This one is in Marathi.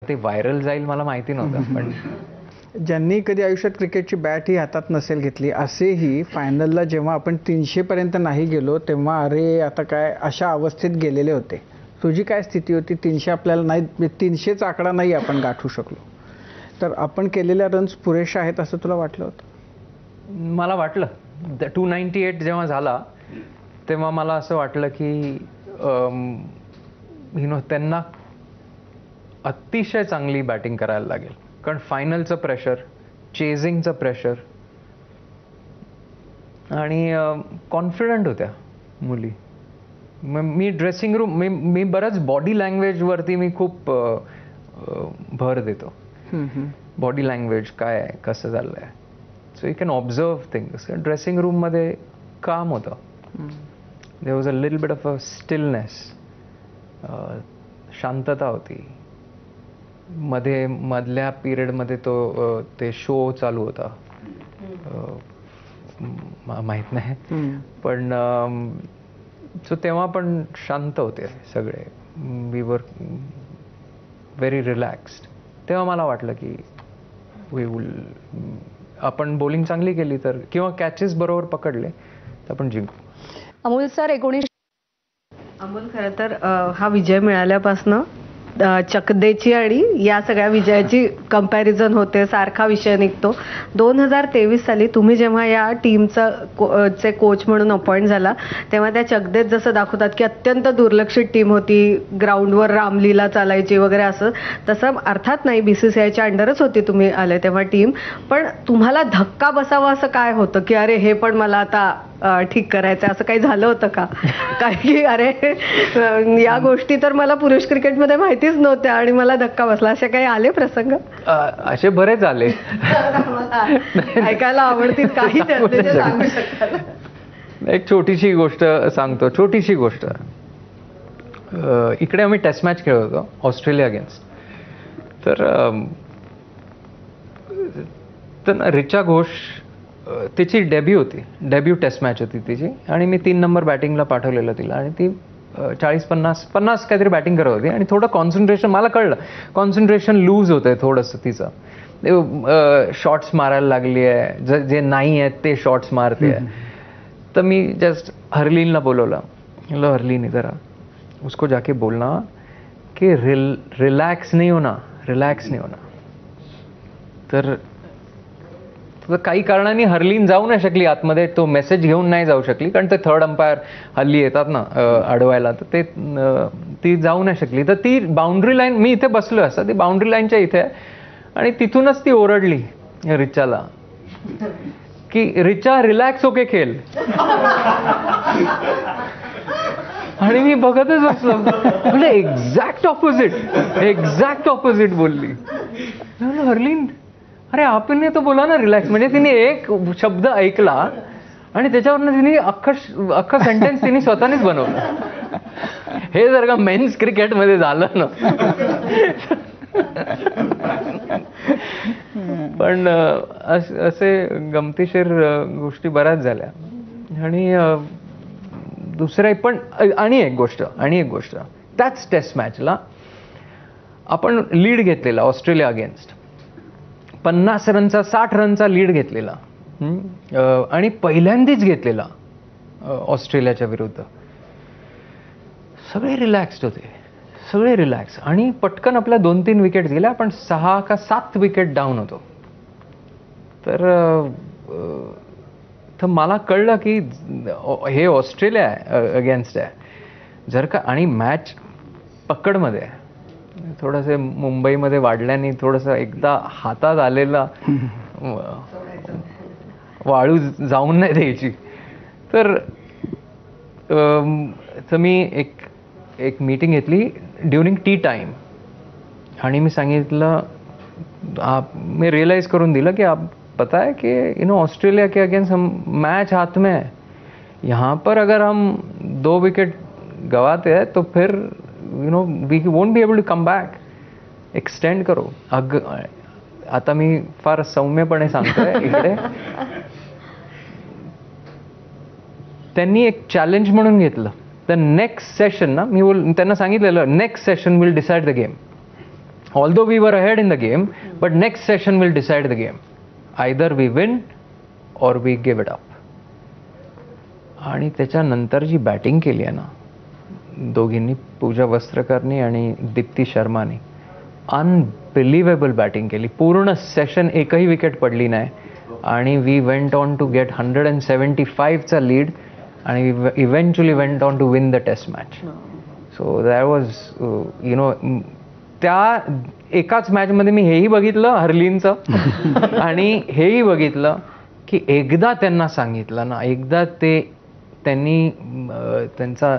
ते व्हायरल जाईल मला माहिती नव्हतं, पण ज्यांनी कधी आयुष्यात क्रिकेटची बॅट ही हातात नसेल घेतली, असेही फायनलला जेव्हा आपण 300 पर्यंत नाही गेलो तेव्हा अरे आता काय अशा अवस्थेत गेलेले होते. तुझी काय स्थिती होती? 300 आपल्याला नाही, 300चा आकडा नाही आपण गाठू शकलो, तर आपण केलेल्या रन्स पुरेशा आहेत असं तुला वाटलं होतं? मला वाटलं 298 जेव्हा झाला तेव्हा मला असं वाटलं की त्यांना अतिशय चांगली बॅटिंग करायला लागेल, कारण फायनलचं प्रेशर, चेझिंगचं प्रेशर, आणि कॉन्फिडंट होत्या मुली. मी ड्रेसिंग रूम, मी बरंच बॉडी लँग्वेजवरती मी खूप भर देतो. बॉडी लँग्वेज काय आहे, कसं चाललं आहे, so you can observe things. Dressing रूममध्ये काम होतं. There was a little bit of a stillness, शांतता होती. मधल्या पिरियडमध्ये ते शो चालू होता, माहीत नाही, पण सो तेव्हा पण शांत होते सगळे. We were very relaxed. तेव्हा मला वाटलं की आपण बॉलिंग चांगली केली तर, किंवा कॅचेस बरोबर पकडले तर आपण जिंकू. अमोल सर, अमोल, खरं तर हा विजय मिळाल्यापासनं चकदेची आणि या सगळ्या विजयाची कंपॅरिझन होते, सारखा विषय निघतो. 2023 साली तुम्ही जेव्हा या टीमचा कोच म्हणून अपॉइंट झाला तेव्हा त्या चकदेत जसं दाखवतात की अत्यंत दुर्लक्षित टीम होती, ग्राउंडवर रामलीला चालायची वगैरे, असं तसं अर्थात नाही, BCCIच्या अंडरच होती तुम्ही आले तेव्हा टीम. पण तुम्हाला धक्का बसावा असं काय होतं की अरे हे पण मला आता ठीक करायचं, असं काही झालं होतं का? काय की अरे या गोष्टी तर मला पुरुष क्रिकेटमध्ये माहितीच नव्हत्या आणि मला धक्का बसला, असे काही आले प्रसंग? असे बरेच आले. ऐकायला आवडतील काही त्यातले ते सांगू शकाल? एक छोटीशी गोष्ट सांगतो, छोटीशी गोष्ट. इकडे आम्ही टेस्ट मॅच खेळत होतो ऑस्ट्रेलिया अगेन्स्ट. तर रिचा घोष, तिची डेब्यू टेस्ट मॅच होती तिची, आणि मी 3 नंबर बॅटिंगला पाठवलेलं तिला, आणि ती 40-50 काहीतरी बॅटिंग करत होती, आणि थोडं कॉन्सन्ट्रेशन, मला कळलं कॉन्सन्ट्रेशन लूज होतंय थोडंसं तिचं. शॉट्स मारायला लागली आहे, जे नाही आहेत ते शॉट्स मारते आहे. तर मी जस्ट हरलीनला बोलवलं, म्हणलं हरलीन इधर उसको जाके बोलना कि रिलॅक्स नहीं होना. तर काही कारणाने हरलीन जाऊ नाही शकली आतमध्ये, तो मेसेज घेऊन नाही जाऊ शकली, कारण ते थर्ड अंपायर हल्ली येतात ना अडवायला, तर ती जाऊ नाही शकली. तर ती बाउंड्री लाईन, मी इथे बसलो असता, ती बाउंड्री लाईनच्या इथे आहे, आणि तिथूनच ती ओरडली रिचाला की रिचा रिलॅक्स होके खेळ. आणि मी बघतच बसलो, म्हणजे एक्झॅक्ट ऑपोजिट बोलली. हरलीन, अरे आपने तो बोला ना रिलॅक्स. म्हणजे तिने एक शब्द ऐकला आणि त्याच्यावरनं तिने अख्खं सेंटेन्स तिने स्वतःनेच बनवलं. हे जर का मेन्स क्रिकेटमध्ये झालं ना. पण असे गमतीशीर गोष्टी बऱ्याच झाल्या. आणि दुसऱ्या पण आणि एक गोष्ट त्याच टेस्ट मॅचला आपण लीड घेतलेला ऑस्ट्रेलिया अगेन्स्ट, 50 रनचा 60 रनचा लीड घेतलेला, आणि पहिल्यांदाच घेतलेला ऑस्ट्रेलियाच्या विरुद्ध. सगळे रिलॅक्स्ड होते, आणि पटकन आपल्या 2-3 विकेट्स गेल्या. आपण 6 का 7 विकेट डाऊन होतो. तर मला कळलं की हे ऑस्ट्रेलिया अगेन्स्ट आहे जर का, आणि मॅच पकडमध्ये थोडंसं मुंबईमध्ये वाढल्याने थोडंसं एकदा हातात आलेला वाळू जाऊन नाही द्यायची. तर मी एक मीटिंग घेतली ड्युरिंग टी टाइम, आणि मी सांगितलं, मी रियलाइज करून दिलं की आप पता है कि ऑस्ट्रेलिया के अगेंस्ट हम मैच हाथ में है, यहाँ पर अगर हम 2 विकेट गवाते हैं तो फिर we won't be able to come back, extend करो. आता मी फार सौम्यपणे सांगतोय इकडे. त्यांनी एक चॅलेंज म्हणून घेतलं. द नेक्स्ट सेशन ना, मी त्यांना सांगितलेलं next session will decide the game. Although we were ahead in the game, but next session will decide the game. Either we win or we give it up. आणि त्याच्यानंतर जी बॅटिंग केली आहे ना दोघींनी, पूजा वस्त्रकरनी आणि दीप्ती शर्मानी, अनबिलिव्हेबल बॅटिंग केली. पूर्ण सेशन एकही विकेट पडली नाही आणि we went on to get 175चा लीड आणि eventually went on to win the test match. So that was त्या एकाच मॅचमध्ये मी हेही बघितलं हर्लीनचं आणि हेही बघितलं की एकदा त्यांना सांगितलं ना, एकदा त्यांनी त्यांचा